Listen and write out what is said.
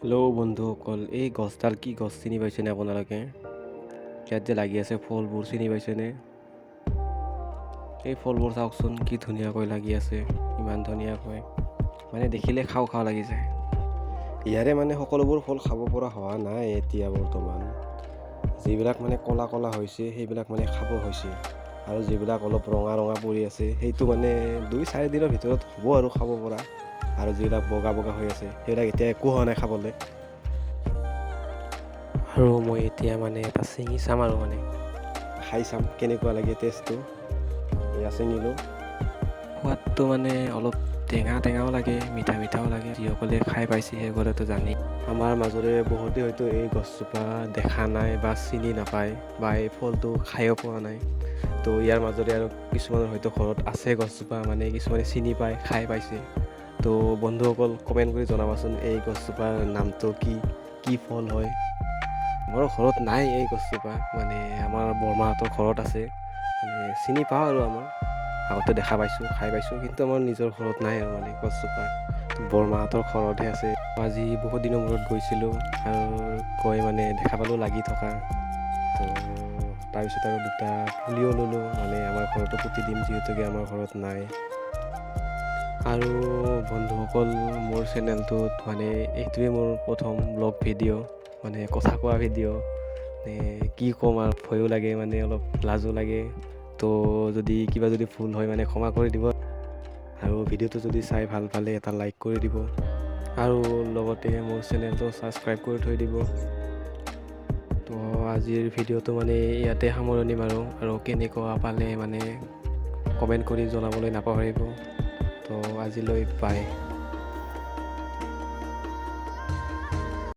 Hello' বন্ধুসকল, এই গছডাল কি গছ চিনি পাইছেনে আপোনালোকে? ইয়াত যে লাগি আছে ফলবোৰ চিনি পাইছেনে? এই ফলবোৰ চাওকচোন, কি ধুনীয়াকৈ লাগি আছে, ইমান ধুনীয়াকৈ মানে দেখিলে খাওঁ খাওঁ লাগি যায়। ইয়াৰে মানে সকলোবোৰ ফল খাব পৰা হোৱা নাই এতিয়া বৰ্তমান। যিবিলাক মানে ক'লা ক'লা হৈছে সেইবিলাক মানে খাব হৈছে, আৰু যিবিলাক অলপ ৰঙা ৰঙা পৰি আছে সেইটো মানে 2-4 দিনৰ ভিতৰত হ'ব আৰু খাব পৰা। আৰু যিবিলাক বগা বগা হৈ আছে সেইবিলাক এতিয়া একো হোৱা নাই খাবলৈ। আৰু মই এতিয়া মানে এটা ছিঙি চাম আৰু মানে খাই চাম কেনেকুৱা লাগে টেষ্টটো। এয়া ছিঙিলোঁ। সোৱাদটো মানে অলপ টেঙা টেঙাও লাগে, মিঠা মিঠাও লাগে। যিসকলে খাই পাইছে সেইসকলেতো জানেই। আমাৰ মাজৰে বহুতে হয়তো এই গছজোপা দেখা নাই বা চিনি নাপায়, বা এই ফলটো খায়ো পোৱা নাই। তো ইয়াৰ মাজৰে আৰু কিছুমানৰ হয়তো ঘৰত আছে গছজোপা, মানে কিছুমানে চিনি পায়, খাই পাইছে। তো বন্ধুসকল কমেণ্ট কৰি জনাবাচোন এই গছজোপাৰ নামটো কি ফল হয়। মোৰ ঘৰত নাই এই গছজোপা, মানে আমাৰ বৰমাহঁতৰ ঘৰত আছে। মানে চিনি পাওঁ আৰু আমাৰ আগতে দেখা পাইছোঁ, খাই পাইছোঁ, কিন্তু আমাৰ নিজৰ ঘৰত নাই আৰু মানে গছজোপা। বৰমাহঁতৰ ঘৰতহে আছে। আজি বহুত দিনৰ মূৰত গৈছিলোঁ আৰু গৈ মানে দেখা পালোঁ লাগি থকা। তো তাৰপিছত আৰু দুটা পুলিও ল'লোঁ, মানে আমাৰ ঘৰতো পুতি দিম যিহেতুকে আমাৰ ঘৰত নাই। আৰু বন্ধুসকল, মোৰ চেনেলটোত মানে এইটোৱে মোৰ প্ৰথম ব্লগ ভিডিঅ', মানে কথা কোৱা ভিডিঅ'। কি ক'ম আৰু, ভয়ো লাগে, মানে অলপ লাজো লাগে। তো যদি কিবা যদি ভুল হয় মানে ক্ষমা কৰি দিব। আৰু ভিডিঅ'টো যদি চাই ভাল পালে এটা লাইক কৰি দিব, আৰু লগতে মোৰ চেনেলটো ছাবস্ক্ৰাইব কৰি থৈ দিব। তো আজিৰ ভিডিঅ'টো মানে ইয়াতে সামৰণি মাৰোঁ, আৰু কেনেকুৱা পালে মানে কমেণ্ট কৰি জনাবলৈ নাপাহৰিব। তো আজিলৈ বাই।